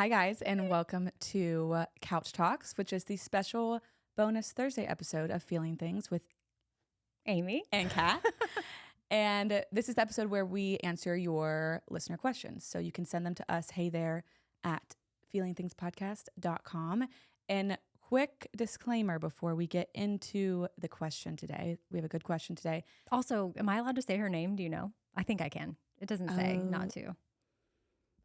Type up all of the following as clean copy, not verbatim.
Hi, guys, and welcome to Couch Talks, which is the special bonus Thursday episode of Feeling Things with Amy and Kat. And this is the episode where we answer your listener questions. So you can send them to us, hey there, at feelingthingspodcast.com. And quick disclaimer before we get into the question today. We have a good question today. Also, am I allowed to say her name? Do you know? I think I can. It doesn't say not to.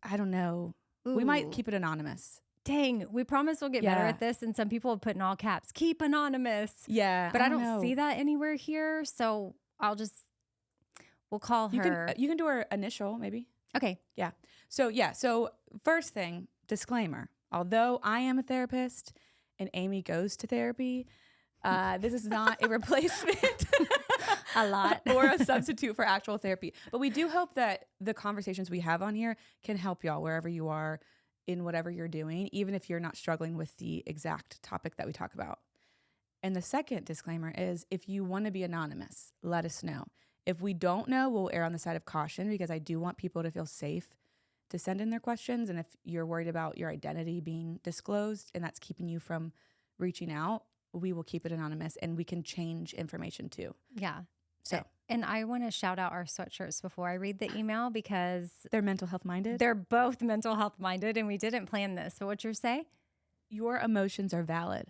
I don't know. Ooh. We might keep it anonymous. Dang, we promise we'll get better at this. And some people have put in all caps, keep anonymous. Yeah. But I don't see that anywhere here. So we'll call her. You can do her initial, maybe. Okay. Yeah. So first thing, disclaimer. Although I am a therapist and Amy goes to therapy, this is not a replacement a lot or a substitute for actual therapy. But we do hope that the conversations we have on here can help y'all wherever you are in whatever you're doing, even if you're not struggling with the exact topic that we talk about. And the second disclaimer is if you want to be anonymous, let us know. If we don't know, we'll err on the side of caution because I do want people to feel safe to send in their questions. And if you're worried about your identity being disclosed and that's keeping you from reaching out, we will keep it anonymous and we can change information too. Yeah. So, and I want to shout out our sweatshirts before I read the email because they're mental health minded. They're both mental health minded and we didn't plan this. So what's yours say? Your emotions are valid.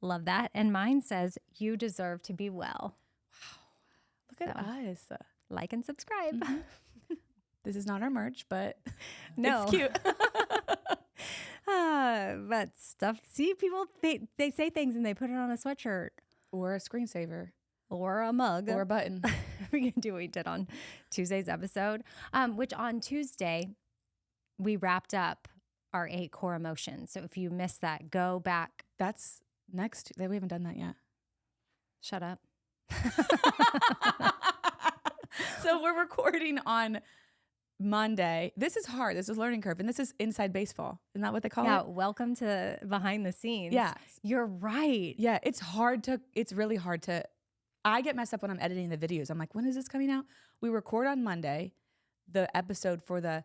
Love that. And mine says, you deserve to be well. Wow. Look at us. Like and subscribe. Mm-hmm. This is not our merch, but no. It's cute. But stuff. See, people, they say things and they put it on a sweatshirt. Or a screensaver. Or a mug. Or a button. We can do what we did on Tuesday's episode, which on Tuesday, we wrapped up our 8 core emotions. So if you missed that, go back. That's next. We haven't done that yet. Shut up. So we're recording on Monday. This is hard. This is a learning curve. And this is inside baseball. Isn't that what they call it? Yeah. Welcome to behind the scenes. Yeah. You're right. Yeah. It's really hard to, I get messed up when I'm editing the videos. I'm like, when is this coming out? We record on Monday, the episode for the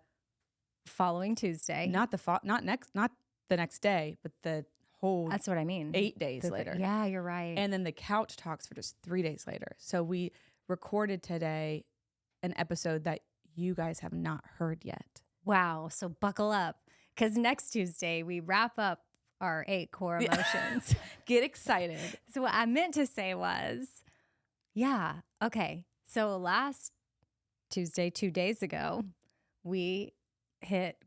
following Tuesday. Not the next day, but the whole. That's what I mean. 8 days later. Yeah, you're right. And then the couch talks for just 3 days later. So we recorded today an episode that you guys have not heard yet. Wow. So buckle up because next Tuesday we wrap up our 8 core emotions. Get excited. So what I meant to say was, yeah, okay. So last Tuesday, 2 days ago, we hit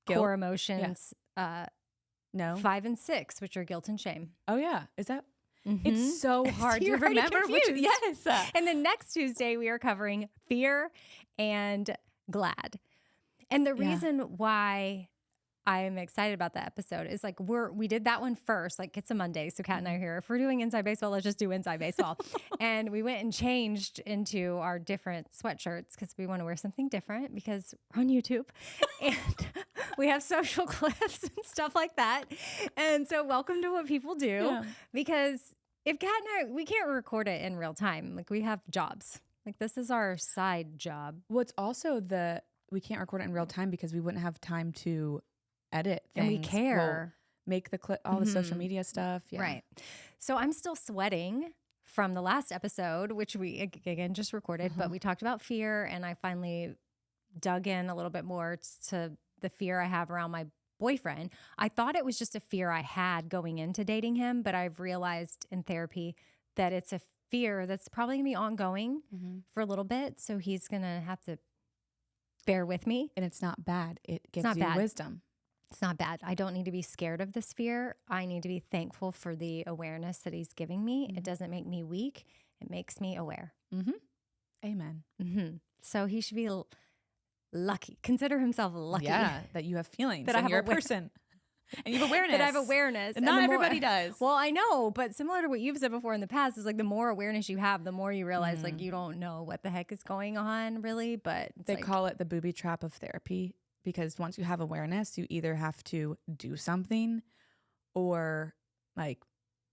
core emotions no 5 and 6, which are guilt and shame. Oh yeah. Is that? Mm-hmm. It's so hard to remember. Yes. And then next Tuesday, we are covering fear and glad. And the reason why I'm excited about that episode is like we did that one first. Like it's a Monday, so Kat and I are here. If we're doing Inside Baseball, let's just do Inside Baseball. And we went and changed into our different sweatshirts because we want to wear something different because we're on YouTube and we have social clips and stuff like that. And so welcome to what people do because if Kat and I, we can't record it in real time. Like we have jobs. Like this is our side job. What's also we can't record it in real time because we wouldn't have time to edit things. And we care. We'll make the clip, all the social media stuff. Yeah. Right. So I'm still sweating from the last episode, which we again just recorded, but we talked about fear and I finally dug in a little bit more to the fear I have around my boyfriend. I thought it was just a fear I had going into dating him, but I've realized in therapy that it's a fear that's probably gonna be ongoing for a little bit. So he's gonna have to bear with me. And it's not bad. It gives you wisdom. It's not bad. I don't need to be scared of this fear. I need to be thankful for the awareness that he's giving me. It doesn't make me weak. It makes me aware. Amen. So he should be lucky. Consider himself lucky. Yeah, that you have feelings. That you're a person. And you have awareness. That I have awareness. And not everybody does. Well, I know, but similar to what you've said before in the past, is like the more awareness you have, the more you realize like you don't know what the heck is going on really. But they call it the booby trap of therapy because once you have awareness, you either have to do something or like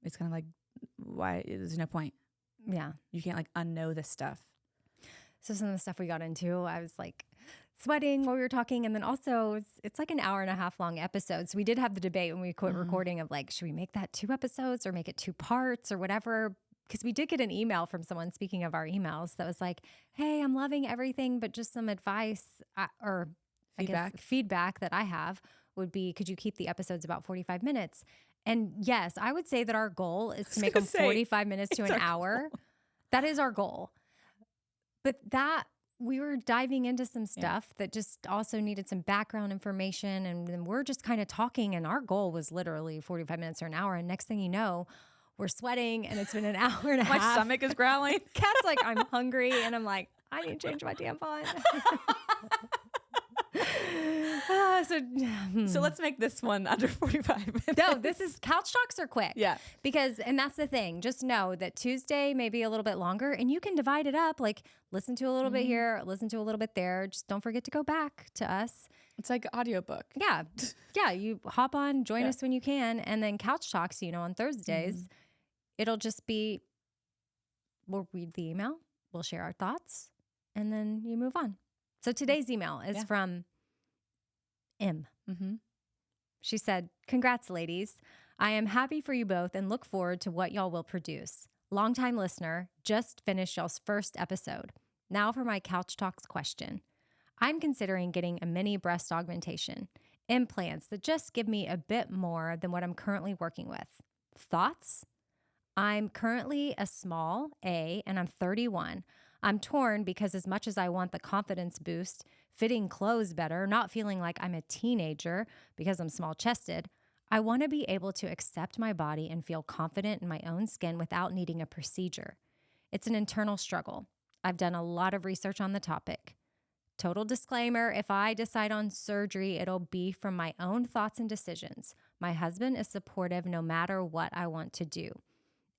it's kind of like why there's no point. Yeah. You can't like unknow this stuff. So some of the stuff we got into, I was like sweating while we were talking. And then also it's like an hour and a half long episode. So we did have the debate when we quit recording of like, should we make that 2 episodes or make it 2 parts or whatever? Because we did get an email from someone, speaking of our emails, that was like, hey, I'm loving everything, but just some advice or Feedback. I guess feedback that I have would be, could you keep the episodes about 45 minutes? And yes, I would say that our goal is to make them 45 minutes to an hour. That is our goal. But that we were diving into some stuff that just also needed some background information. And then we're just kind of talking. And our goal was literally 45 minutes or an hour. And next thing you know, we're sweating and it's been an hour and a half. My stomach is growling. Kat's like, I'm hungry. And I'm like, I need to change my tampon. So let's make this one under 45 minutes. No, this is couch talks are quick. Yeah. And that's the thing. Just know that Tuesday may be a little bit longer and you can divide it up. Like listen to a little bit here, listen to a little bit there. Just don't forget to go back to us. It's like audiobook. Yeah. Yeah. You hop on, join us when you can. And then couch talks, on Thursdays, it'll just be, we'll read the email, we'll share our thoughts, and then you move on. So today's email is from M. She said, congrats, ladies. I am happy for you both and look forward to what y'all will produce. Longtime listener, just finished y'all's first episode. Now for my Couch Talks question. I'm considering getting a mini breast augmentation, implants that just give me a bit more than what I'm currently working with. Thoughts? I'm currently a small A and I'm 31. I'm torn because as much as I want the confidence boost, fitting clothes better, not feeling like I'm a teenager because I'm small chested, I want to be able to accept my body and feel confident in my own skin without needing a procedure. It's an internal struggle. I've done a lot of research on the topic. Total disclaimer, if I decide on surgery, it'll be from my own thoughts and decisions. My husband is supportive no matter what I want to do.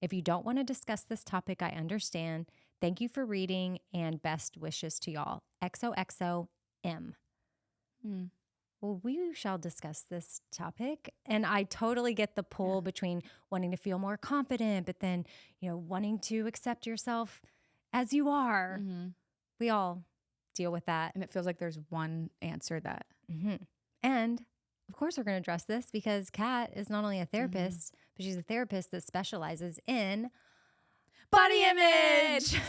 If you don't want to discuss this topic, I understand. Thank you for reading and best wishes to y'all. XOXO M. Well, we shall discuss this topic. And I totally get the pull between wanting to feel more confident, but then, wanting to accept yourself as you are. We all deal with that. And it feels like there's one answer that. And of course, we're going to address this because Kat is not only a therapist, but she's a therapist that specializes in body image.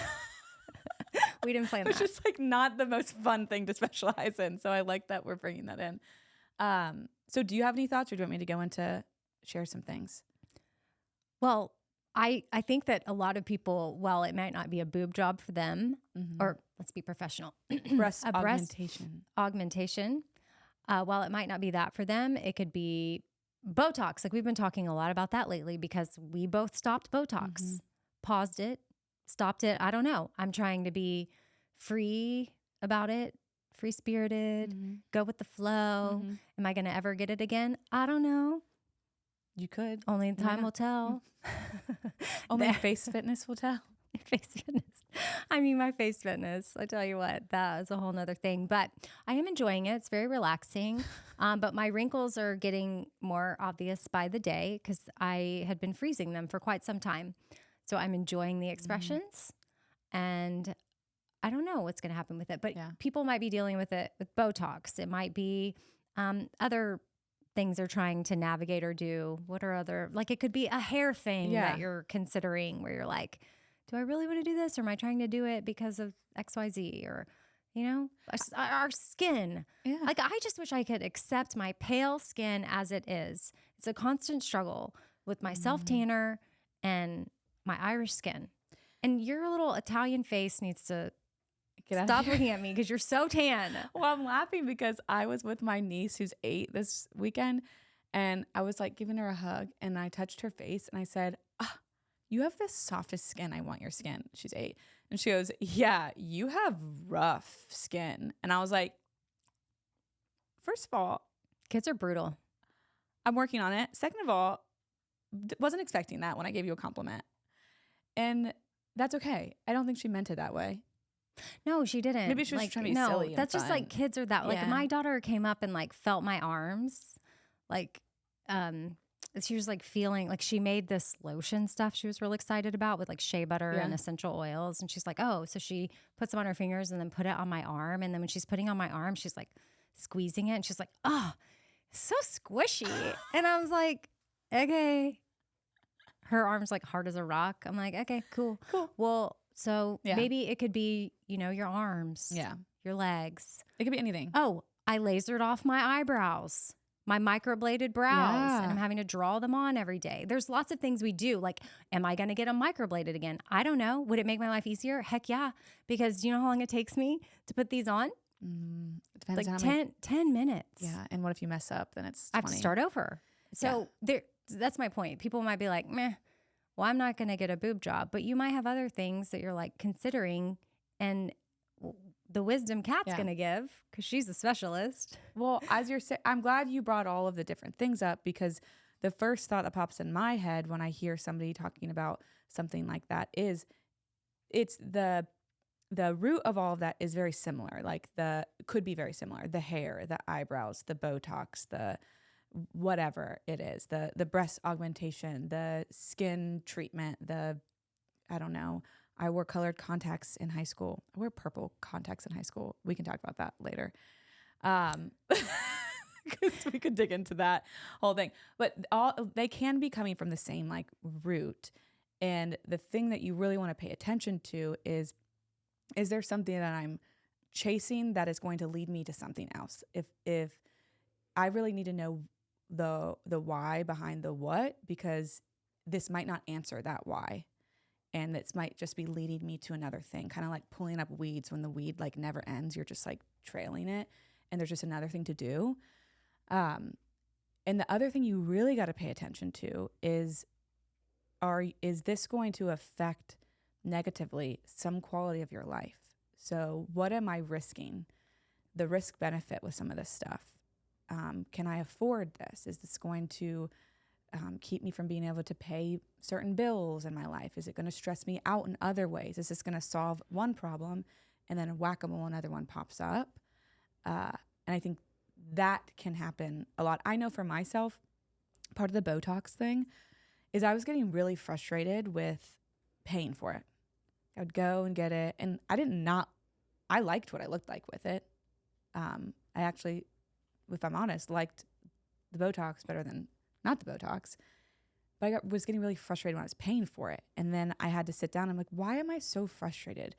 We didn't plan Which that. is like not the most fun thing to specialize in. So I like that we're bringing that in. So do you have any thoughts or do you want me to go into share some things? Well, I think that a lot of people, while it might not be a boob job for them, or let's be professional, Breast a augmentation. Augmentation. While it might not be that for them, it could be Botox. Like we've been talking a lot about that lately because we both stopped Botox, paused it, stopped it. I don't know. I'm trying to be free about it, free-spirited, go with the flow. Am I going to ever get it again? I don't know. You could. Only time will tell. Only face fitness will tell. Face fitness. I mean, my face fitness, I tell you what, that is a whole nother thing. But I am enjoying it. It's very relaxing. But my wrinkles are getting more obvious by the day because I had been freezing them for quite some time. So I'm enjoying the expressions. And I don't know what's going to happen with it. But people might be dealing with it with Botox. It might be other things they're trying to navigate or do. What are other, like it could be a hair thing that you're considering where you're like, do I really want to do this? Or am I trying to do it because of XYZ or, our skin? Yeah. Like, I just wish I could accept my pale skin as it is. It's a constant struggle with my self-tanner and my Irish skin. And your little Italian face needs to stop looking at me because you're so tan. Well, I'm laughing because I was with my niece who's 8 this weekend and I was like giving her a hug and I touched her face and I said, you have the softest skin. I want your skin. She's 8. And she goes, yeah, you have rough skin. And I was like, first of all, kids are brutal. I'm working on it. Second of all, wasn't expecting that when I gave you a compliment. And that's okay. I don't think she meant it that way. No, she didn't. Maybe she was trying to be silly and that's just fun. like kids are that. Like my daughter came up and like felt my arms. Like, she was like feeling like she made this lotion stuff she was really excited about with like shea butter and essential oils. And she's like, oh, so she puts them on her fingers and then put it on my arm. And then when she's putting on my arm, she's like squeezing it. And she's like, oh, so squishy. And I was like, okay. Her arm's like hard as a rock. I'm like, okay, cool. Well, so maybe it could be, you know, your arms, your legs. It could be anything. Oh, I lasered off my eyebrows, my microbladed brows, and I'm having to draw them on every day. There's lots of things we do. Like, am I going to get them microbladed again? I don't know. Would it make my life easier? Heck yeah. Because do you know how long it takes me to put these on? Depends like on 10 minutes. Yeah. And what if you mess up? Then it's 20. I have to start over. So that's my point. People might be like, meh, well, I'm not going to get a boob job. But you might have other things that you're like considering. And the wisdom Kat's going to give, because she's a specialist. Well, as you're saying, I'm glad you brought all of the different things up, because the first thought that pops in my head when I hear somebody talking about something like that is it's the root of all of that is very similar. Like could be very similar. The hair, the eyebrows, the Botox, the whatever it is, the breast augmentation, the skin treatment, I don't know. I wore colored contacts in high school. I wear purple contacts in high school. We can talk about that later. Because we could dig into that whole thing. But they can be coming from the same like root. And the thing that you really want to pay attention to is there something that I'm chasing that is going to lead me to something else? If I really need to know the why behind the what, because this might not answer that why. And this might just be leading me to another thing, kind of like pulling up weeds when the weed like never ends. You're just like trailing it and there's just another thing to do. And the other thing you really got to pay attention to is this going to affect negatively some quality of your life? So what am I risking? The risk benefit with some of this stuff. Can I afford this? Is this going to keep me from being able to pay certain bills in my life? Is it going to stress me out in other ways? Is this going to solve one problem and then whack-a-mole another one pops up? And I think that can happen a lot. I know for myself, part of the Botox thing is I was getting really frustrated with paying for it. I would go and get it, and I liked what I looked like with it. I actually, if I'm honest, liked the Botox better than not the Botox, but I was getting really frustrated when I was paying for it. And then I had to sit down. I'm like, why am I so frustrated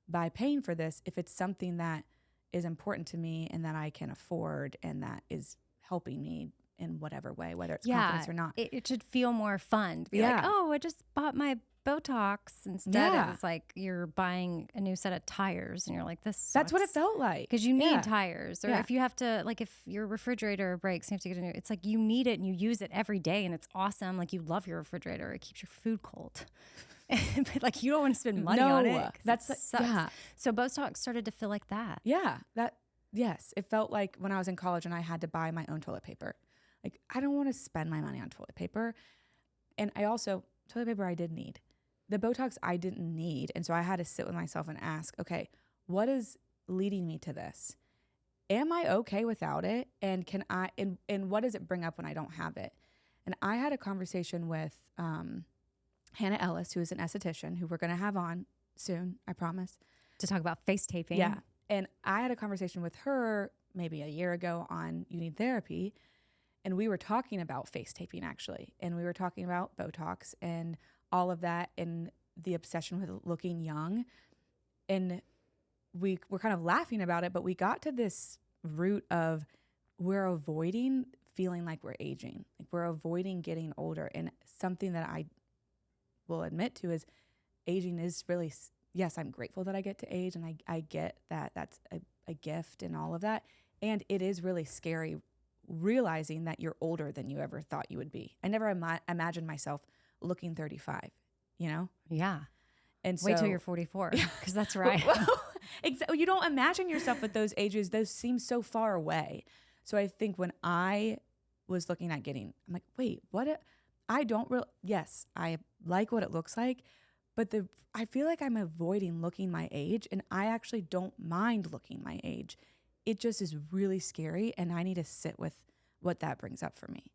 by paying for this if it's something that is important to me and that I can afford and that is helping me in whatever way, whether it's confidence or not. It should feel more fun to be like, oh, I just bought my Botox. Instead it was like you're buying a new set of tires and you're like, this sucks. That's what it felt like. Because you need tires. Or if you have to, like if your refrigerator breaks, you have to get a new, it's like you need it and you use it every day and it's awesome. Like you love your refrigerator. It keeps your food cold. But like you don't want to spend money on it. That's sucks. So Botox started to feel like that. Yes. It felt like when I was in college and I had to buy my own toilet paper. Like I don't want to spend my money on toilet paper. And toilet paper I did need. The Botox I didn't need. And so I had to sit with myself and ask, okay, what is leading me to this? Am I okay without it? And and what does it bring up when I don't have it? And I had a conversation with Hannah Ellis, who is an esthetician, who we're going to have on soon, I promise. To talk about face taping. Yeah. And I had a conversation with her maybe a year ago on You Need Therapy. And we were talking about face taping, actually. And we were talking about Botox and all of that and the obsession with looking young. And we were kind of laughing about it, but we got to this root of we're avoiding feeling like we're aging. Like we're avoiding getting older. And something that I will admit to is aging is really, yes, I'm grateful that I get to age and I get that that's a gift and all of that. And it is really scary realizing that you're older than you ever thought you would be. I never imagined myself looking 35, you know? Yeah. And so, wait till you're 44, because that's right. Exactly. You don't imagine yourself at those ages. Those seem so far away. So I think when I was looking at I'm like, wait, yes, I like what it looks like, but I feel like I'm avoiding looking my age, and I actually don't mind looking my age. It just is really scary, and I need to sit with what that brings up for me.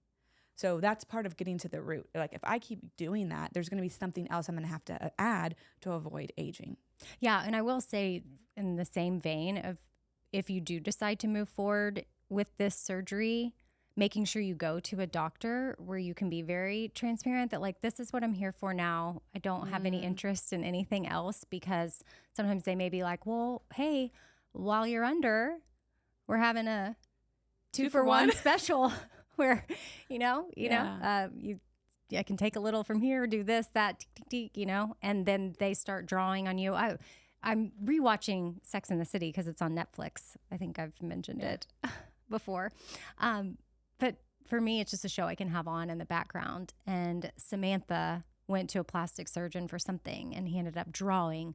So that's part of getting to the root. Like if I keep doing that, there's going to be something else I'm going to have to add to avoid aging. Yeah. And I will say, in the same vein of, if you do decide to move forward with this surgery, making sure you go to a doctor where you can be very transparent that, like, this is what I'm here for now. I don't have any interest in anything else, because sometimes they may be like, well, hey, while you're under, we're having a 2-for-1 special where, I can take a little from here, do this, that, and then they start drawing on you. I'm rewatching Sex and the City because it's on Netflix. I think I've mentioned it before. But for me, it's just a show I can have on in the background. And Samantha went to a plastic surgeon for something, and he ended up drawing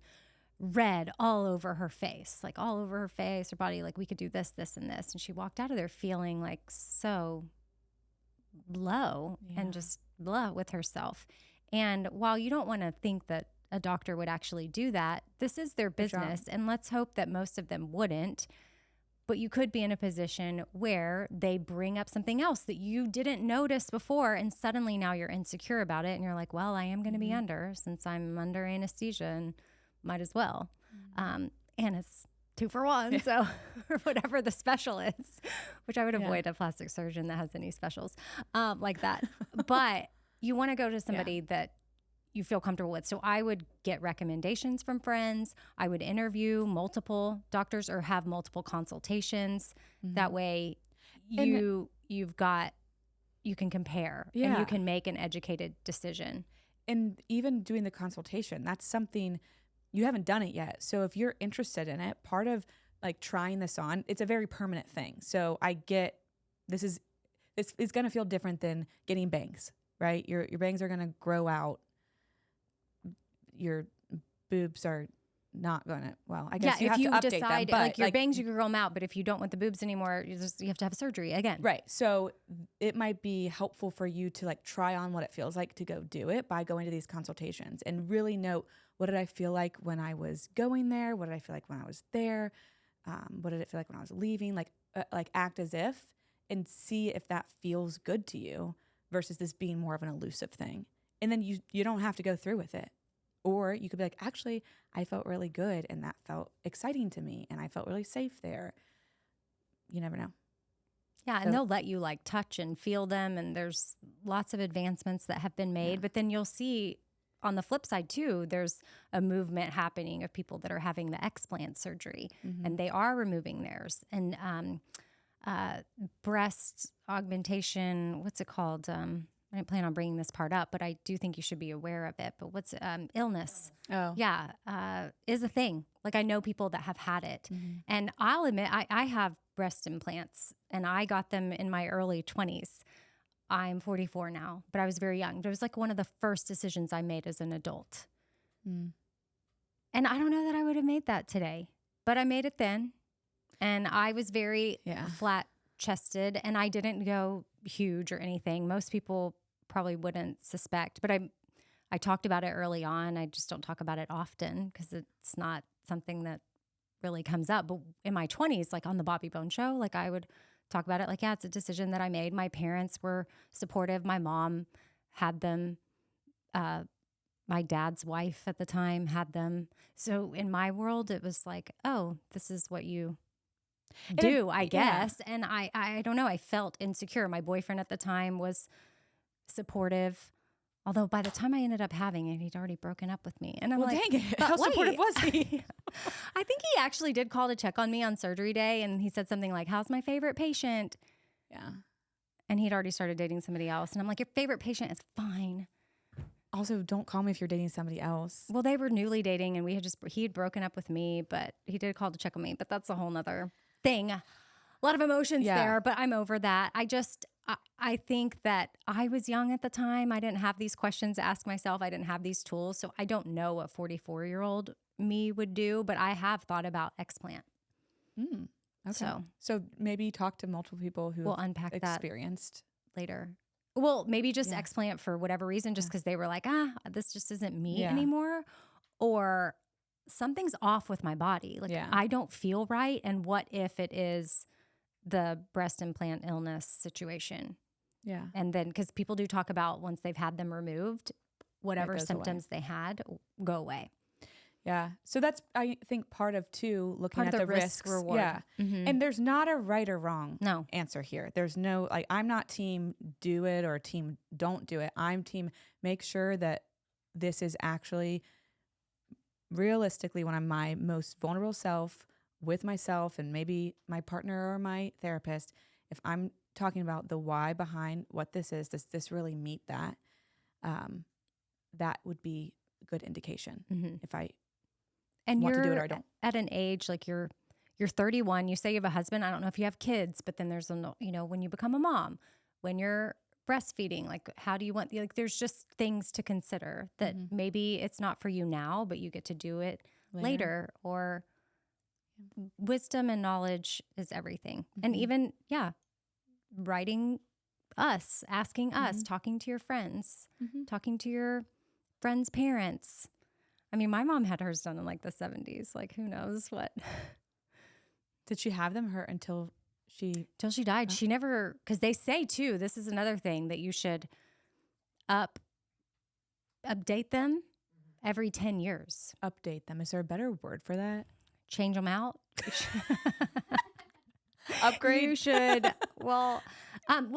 red all over her face, like all over her face, her body, like, we could do this, this, and this. And she walked out of there feeling like so low and just blah with herself. And while you don't want to think that a doctor would actually do that, this is their business. And let's hope that most of them wouldn't. But you could be in a position where they bring up something else that you didn't notice before, and suddenly now you're insecure about it. And you're like, well, I am going to be under, since I'm under anesthesia, and might as well. And it's 2-for-1. So, or whatever the special is, which I would avoid a plastic surgeon that has any specials like that. But you want to go to somebody that you feel comfortable with. So I would get recommendations from friends. I would interview multiple doctors or have multiple consultations. That way you can compare and you can make an educated decision. And even doing the consultation, that's something, you haven't done it yet. So if you're interested in it, part of like trying this on, it's a very permanent thing. So I get, it's going to feel different than getting bangs, right? Your bangs are going to grow out. Your boobs are not going to, well, I guess you have to update decide, them. But like your bangs, you can grow them out. But if you don't want the boobs anymore, you have to have surgery again. Right. So it might be helpful for you to like try on what it feels like to go do it by going to these consultations and really note, what did I feel like when I was going there? What did I feel like when I was there? What did it feel like when I was leaving? Like act as if, and see if that feels good to you versus this being more of an elusive thing. And then you don't have to go through with it. Or you could be like, actually, I felt really good and that felt exciting to me and I felt really safe there. You never know. Yeah, and they'll let you like touch and feel them, and there's lots of advancements that have been made. But then you'll see on the flip side too, there's a movement happening of people that are having the explant surgery, and they are removing theirs. And breast augmentation, what's it called? I didn't plan on bringing this part up, but I do think you should be aware of it. But what's illness? Oh. Yeah, is a thing. Like, I know people that have had it. And I'll admit, I have breast implants, and I got them in my early 20s. I'm 44 now, but I was very young. It was like one of the first decisions I made as an adult. And I don't know that I would have made that today, but I made it then. And I was very flat-chested, and I didn't go huge or anything. Most people probably wouldn't suspect, but I talked about it early on. I just don't talk about it often because it's not something that really comes up. But in my 20s, like on the Bobby Bone Show, like I would talk about it like, yeah, it's a decision that I made. My parents were supportive. My mom had them. My dad's wife at the time had them. So in my world, it was like, oh, this is what you do, I guess. And I don't know. I felt insecure. My boyfriend at the time was supportive. Although by the time I ended up having it, he'd already broken up with me. And I'm like, dang it. How supportive was he? I think he actually did call to check on me on surgery day. And he said something like, how's my favorite patient? Yeah. And he'd already started dating somebody else. And I'm like, your favorite patient is fine. Also, don't call me if you're dating somebody else. Well, they were newly dating, and he had broken up with me, but he did call to check on me. But that's a whole nother thing. A lot of emotions there, but I'm over that. I think that I was young at the time. I didn't have these questions to ask myself. I didn't have these tools. So I don't know what 44-year-old me would do, but I have thought about explant. Okay. So maybe talk to multiple people who we'll unpack experienced that later. Well, maybe just explant for whatever reason, just because they were like, this just isn't me anymore. Or something's off with my body. Like I don't feel right. And what if it is the breast implant illness situation? Yeah. And then, because people do talk about once they've had them removed, whatever goes symptoms they had go away. Yeah. So that's, I think, part of too, looking Part at of the the risk risks. reward. Yeah. Mhm. And there's not a right or wrong No. answer here. There's no, like, I'm not team do it or team don't do it. I'm team make sure that this is actually realistically when I'm my most vulnerable self with myself and maybe my partner or my therapist. If I'm talking about the why behind what this is, does this really meet that? That would be a good indication if I And want to do it you're or I don't. at an age like you're 31. You say you have a husband. I don't know if you have kids, but then there's when you become a mom, when you're breastfeeding, like how do you want like there's just things to consider that maybe it's not for you now, but you get to do it later. Or wisdom and knowledge is everything. And even writing us, asking us, talking to your friends, talking to your friends' parents. I mean, my mom had hers done in like the 70s. Like, who knows what? Did she have them hurt until she died? She never, because they say too, this is another thing that you should update them every 10 years. update them? Is there a better word for that? Change them out. Upgrade? You should. Well,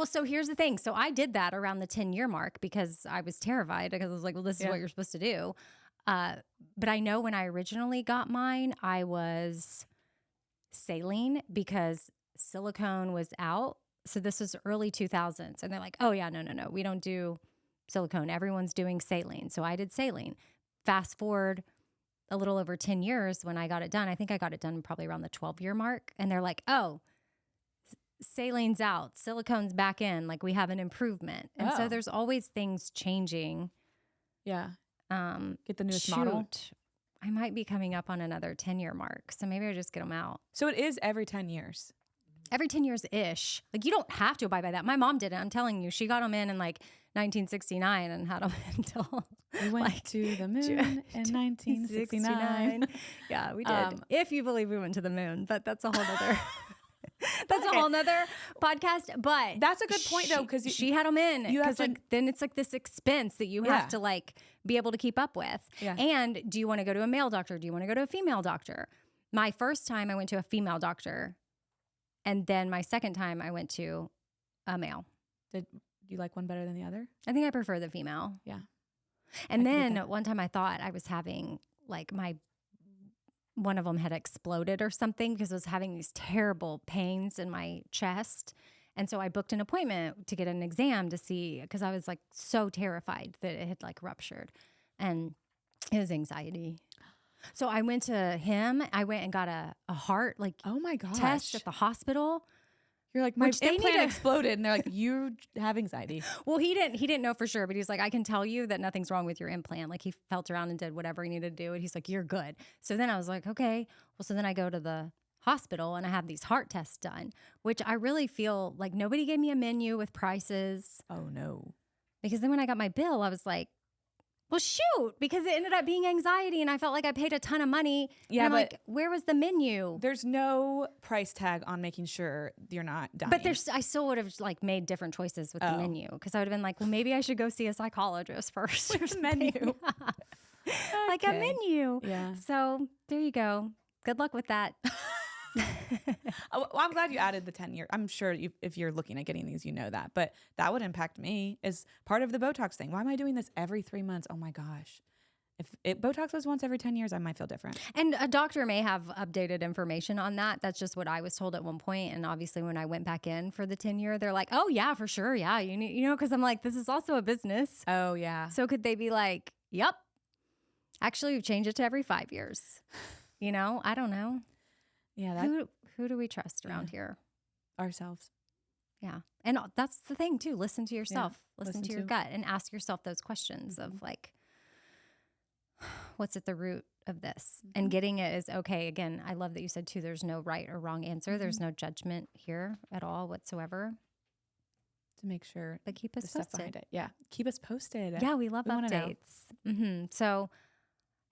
so here's the thing. So I did that around the 10-year mark because I was terrified because I was like, well, this is what you're supposed to do. But I know when I originally got mine, I was saline because silicone was out. So this was early 2000s. And they're like, oh, yeah, no. We don't do silicone. Everyone's doing saline. So I did saline. Fast forward a little over 10 years when I got it done. I think I got it done probably around the 12-year mark. And they're like, oh, saline's out. Silicone's back in. Like we have an improvement. And so there's always things changing. Yeah. Get the newest model. I might be coming up on another 10-year mark. So maybe I just get them out. So it is every 10 years. Every 10 years-ish. Like you don't have to abide by that. My mom didn't. I'm telling you. She got them in like 1969 and had them until we went to the moon in 1969. Yeah, we did. If you believe we went to the moon, but that's a whole other... That's a whole nother podcast, but that's a good point though, because she had them in. You have to, like then it's like this expense that you have to like be able to keep up with. Yeah. And do you want to go to a male doctor? Do you want to go to a female doctor? My first time I went to a female doctor, and then my second time I went to a male. Did you like one better than the other? I think I prefer the female. Yeah. And then one time I thought I was having like one of them had exploded or something because I was having these terrible pains in my chest. And so I booked an appointment to get an exam to see, because I was like so terrified that it had like ruptured, and it was anxiety. So I went to him. I went and got a heart oh my gosh test at the hospital. You're like, my implant exploded. And they're like, you have anxiety. Well, he didn't know for sure, but he's like, I can tell you that nothing's wrong with your implant. Like he felt around and did whatever he needed to do. And he's like, you're good. So then I was like, okay. Well, so then I go to the hospital and I have these heart tests done, which I really feel like nobody gave me a menu with prices. Oh no. Because then when I got my bill, I was like, well, shoot, because it ended up being anxiety and I felt like I paid a ton of money. Yeah, and but like, where was the menu? There's no price tag on making sure you're not dying. But I still would have like made different choices with the menu, because I would have been like, well, maybe I should go see a psychologist first. With the menu. Like a menu. Yeah. So there you go. Good luck with that. Well, I'm glad you added the 10-year. I'm sure if you're looking at getting these, you know that. But that would impact me as part of the Botox thing. Why am I doing this every 3 months? Oh my gosh. If Botox was once every 10 years, I might feel different. And a doctor may have updated information on that. That's just what I was told at one point. And obviously when I went back in for the 10-year, they're like, oh yeah, for sure. Yeah. You need, because I'm like, this is also a business. Oh yeah. So could they be like, yep, actually we've changed it to every 5 years. I don't know. Yeah. Who do we trust around here? Ourselves. Yeah. And that's the thing too. Listen to yourself. Listen to your gut and ask yourself those questions of like, what's at the root of this? And getting it is okay. Again, I love that you said too, there's no right or wrong answer. There's no judgment here at all whatsoever. To make sure. But keep us posted. Yeah. Keep us posted. Yeah, we love updates. So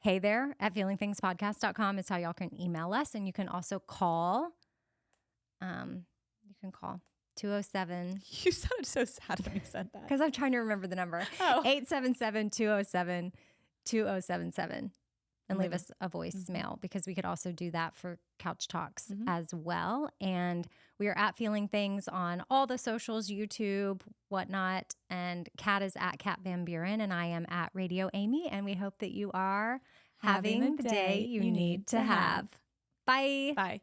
hey there at feelingthingspodcast.com is how y'all can email us. And you can also call. You can call 207. You sounded so sad when you said that. Because I'm trying to remember the number. Oh. 877-207-2077. And leave us a voicemail because we could also do that for Couch Talks as well. And we are at Feeling Things on all the socials, YouTube, whatnot. And Kat is at Kat Van Buren and I am at Radio Amy. And we hope that you are having the day you need to have. Bye. Bye.